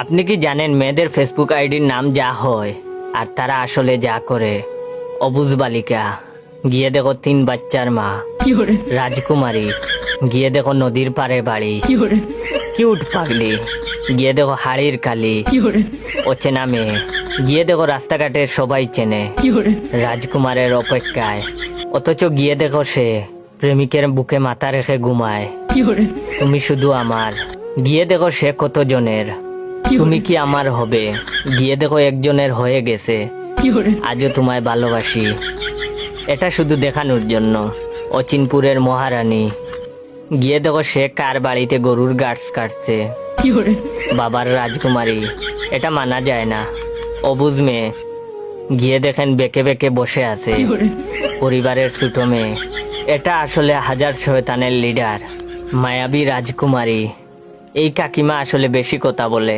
আপনি কি জানেন মেয়েদের ফেসবুক আইডির নাম যা হয় আর তারা আসলে যা করে? অবুজ বালিকা, গিয়ে দেখো 3 বাচ্চার মা। রাজকুমারী, গিয়ে দেখো নদীর পাড়ে বাড়ি। কিউট পাগলি, গিয়ে দেখো হাড়ির কালি। অচেনা মেয়ে, গিয়ে দেখো রাস্তাঘাটের সবাই চেনে। রাজকুমারের অপেক্ষায়, অথচ গিয়ে দেখো সে প্রেমিকের বুকে মাথা রেখে ঘুমায়। তুমি শুধু আমার, গিয়ে দেখো সে কতজনের। তুমি কি আমার হবে? গিয়ে দেখো একজনের হয়ে গেছে। আজও তোমায় ভালোবাসি। এটা শুধু দেখানোর জন্য। অচিনপুরের মহারানী, গিয়ে দেখো সে কার বাড়িতে গরুর গাছ কাটছে। বাবার রাজকুমারী, এটা মানা যায় না। অবুঝ মেয়ে, গিয়ে দেখেন বেঁকে বেঁকে বসে আছে। পরিবারের ছোট মেয়ে, এটা আসলে হাজার শয়তানের লিডার। মায়াবী রাজকুমারী, এই কাকিমা আসলে বেশি কথা বলে।